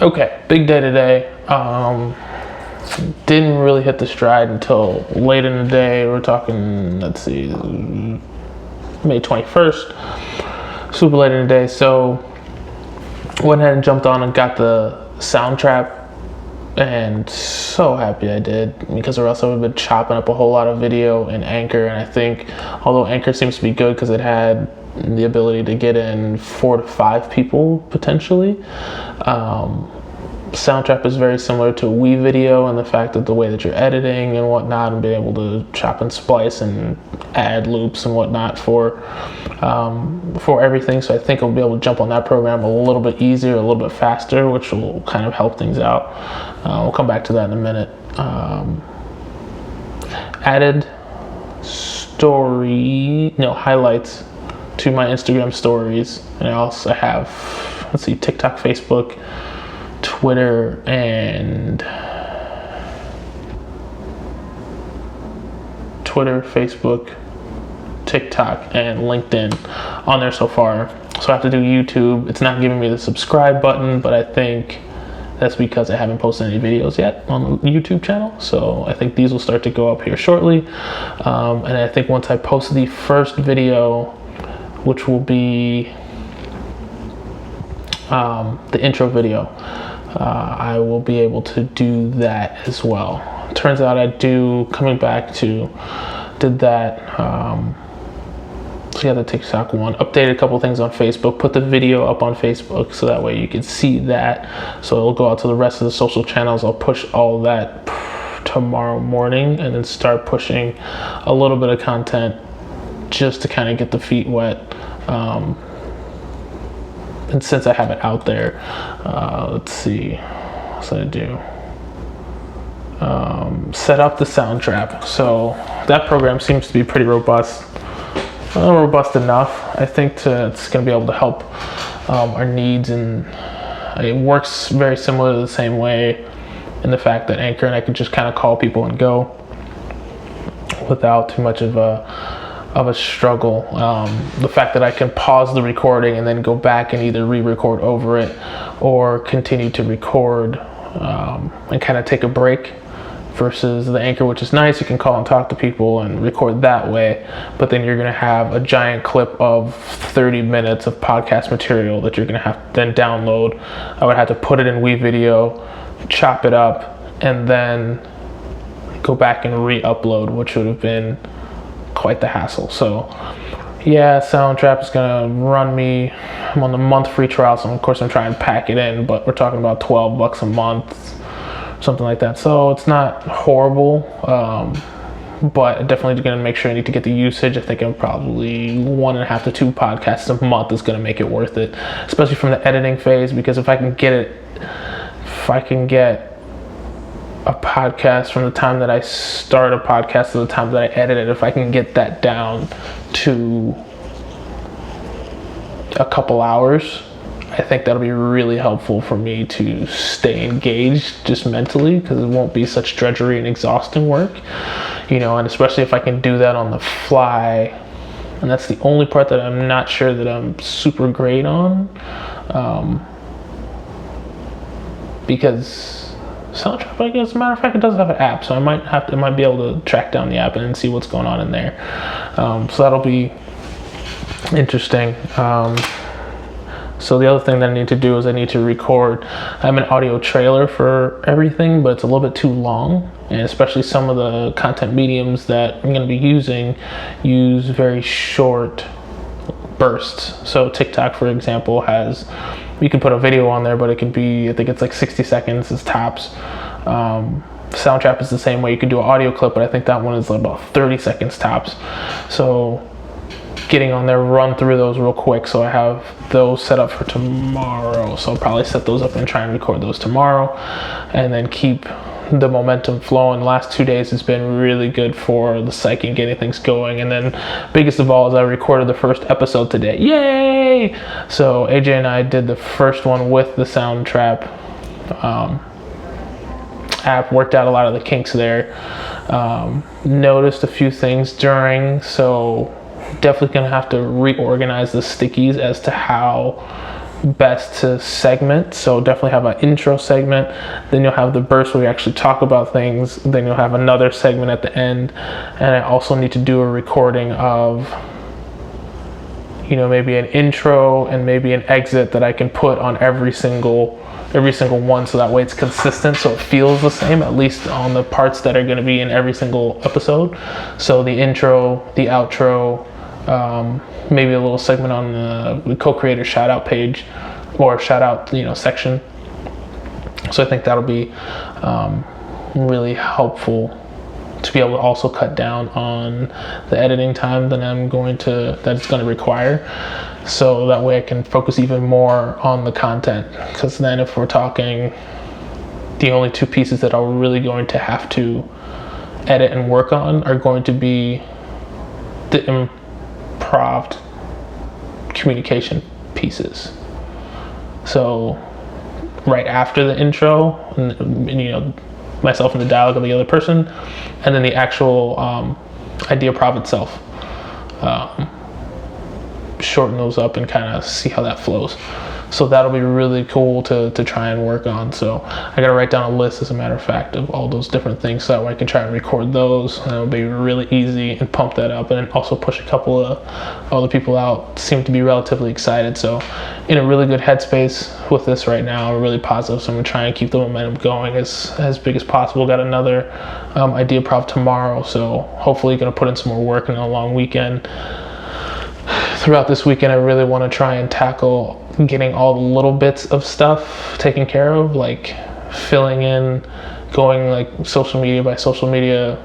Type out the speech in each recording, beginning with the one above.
Okay, big day today. Didn't really hit the stride until late in the day. We're talking, let's see, May 21st. Super late in the day. So went ahead and jumped on and got the Soundtrap. And so happy I did, because or else I would have been chopping up a whole lot of video in Anchor. And I think, although Anchor seems to be good because it had the ability to get in 4 to 5 people potentially, Soundtrap is very similar to WeVideo in the fact that the way that you're editing and whatnot, and being able to chop and splice and add loops and whatnot for everything. So I think I'll be able to jump on that program a little bit easier, a little bit faster, which will kind of help things out. We'll come back to that in a minute. Added highlights to my Instagram stories, and I also have, TikTok, Facebook, Twitter, Facebook, TikTok, and LinkedIn on there so far. So I have to do YouTube. It's not giving me the subscribe button, but I think that's because I haven't posted any videos yet on the YouTube channel. So I think these will start to go up here shortly. And I think once I post the first video, which will be the intro video, I will be able to do that as well. Turns out did that, so yeah, the TikTok one, updated a couple things on Facebook, put the video up on Facebook so that way you can see that. So it'll go out to the rest of the social channels. I'll push all that tomorrow morning and then start pushing a little bit of content just to kind of get the feet wet. And since I have it out there, let's see, what's gonna do? Set up the Soundtrap. So that program seems to be pretty robust. Robust enough, I think, it's gonna be able to help our needs, and it works very similar to the same way in the fact that Anchor, and I can just kind of call people and go without too much of a struggle. The fact that I can pause the recording and then go back and either re-record over it or continue to record and kind of take a break, versus the Anchor, which is nice. You can call and talk to people and record that way, but then you're going to have a giant clip of 30 minutes of podcast material that you're going to have to then download. I would have to put it in WeVideo, chop it up, and then go back and re-upload, which would have been quite the hassle. So yeah, Soundtrap is gonna run me, I'm on the month free trial, so of course I'm trying to pack it in, but we're talking about $12 a month, something like that. So it's not horrible, but definitely gonna make sure I need to get the usage. I think I'm probably 1.5 to 2 podcasts a month is gonna make it worth it, especially from the editing phase, because if I can get a podcast from the time that I start a podcast to the time that I edit it, if I can get that down to a couple hours, I think that'll be really helpful for me to stay engaged just mentally, because it won't be such drudgery and exhausting work, and especially if I can do that on the fly. And that's the only part that I'm not sure that I'm super great on, because Soundtrap, I guess, as a matter of fact, it does have an app, so I might be able to track down the app and see what's going on in there. So that'll be interesting. So the other thing that I need to do is I need to record. I have an audio trailer for everything, but it's a little bit too long, and especially some of the content mediums that I'm going to be using use very short bursts. So TikTok, for example, you can put a video on there, but it can be, I think it's like 60 seconds is tops. Soundtrap is the same way. You can do an audio clip, but I think that one is about 30 seconds tops. So getting on there, run through those real quick. So I have those set up for tomorrow. So I'll probably set those up and try and record those tomorrow, and then keep the momentum flowing. The last 2 days has been really good for the psyche and getting things going. And then biggest of all is I recorded the first episode today. Yay! So AJ and I did the first one with the Soundtrap app, worked out a lot of the kinks there. Noticed a few things during, so definitely gonna have to reorganize the stickies as to how best to segment. So definitely have an intro segment, then you'll have the burst where you actually talk about things, then you'll have another segment at the end. And I also need to do a recording of, you know, maybe an intro and maybe an exit that I can put on every single one, so that way it's consistent, so it feels the same, at least on the parts that are going to be in every single episode. So the intro, the outro, maybe a little segment on the co-creator shout out page or shout out, you know, section. So I think that'll be really helpful to be able to also cut down on the editing time that it's going to require. So that way I can focus even more on the content, because then if we're talking, the only two pieces that I'm really going to have to edit and work on are going to be the improv communication pieces. So right after the intro, and you know, myself and the dialogue of the other person, and then the actual Ideaprov itself. Shorten those up and kind of see how that flows. So that'll be really cool to try and work on. So I gotta write down a list, as a matter of fact, of all those different things, so that way I can try and record those, and it'll be really easy, and pump that up, and then also push a couple of other people out. Seem to be relatively excited, so in a really good headspace with this right now. I'm really positive, so I'm gonna try and keep the momentum going as big as possible. Got another Ideaprov tomorrow, so hopefully gonna put in some more work in a long weekend. Throughout this weekend, I really want to try and tackle getting all the little bits of stuff taken care of, like filling in, going like social media by social media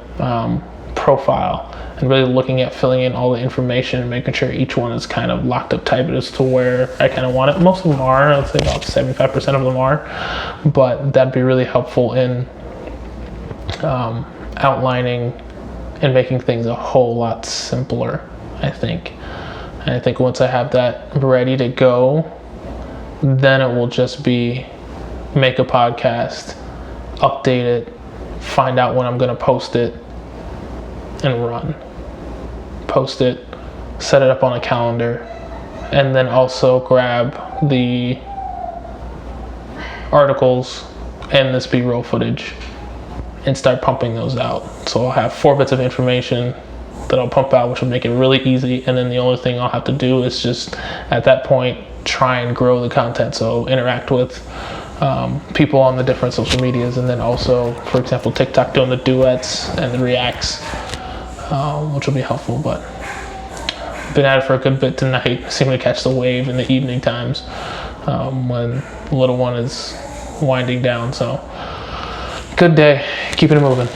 profile, and really looking at filling in all the information and making sure each one is kind of locked up tight as to where I kind of want it. Most of them are, I'd say about 75% of them are, but that'd be really helpful in outlining and making things a whole lot simpler, I think. And I think once I have that ready to go, then it will just be make a podcast, update it, find out when I'm going to post it, and run. Post it, set it up on a calendar, and then also grab the articles and this B-roll footage and start pumping those out. So I'll have 4 bits of information that I'll pump out, which will make it really easy, and then the only thing I'll have to do is just at that point try and grow the content, so interact with people on the different social medias, and then also, for example, TikTok, doing the duets and the reacts, which will be helpful. But been at it for a good bit tonight. Seem to catch the wave in the evening times when the little one is winding down. So good day, keeping it moving.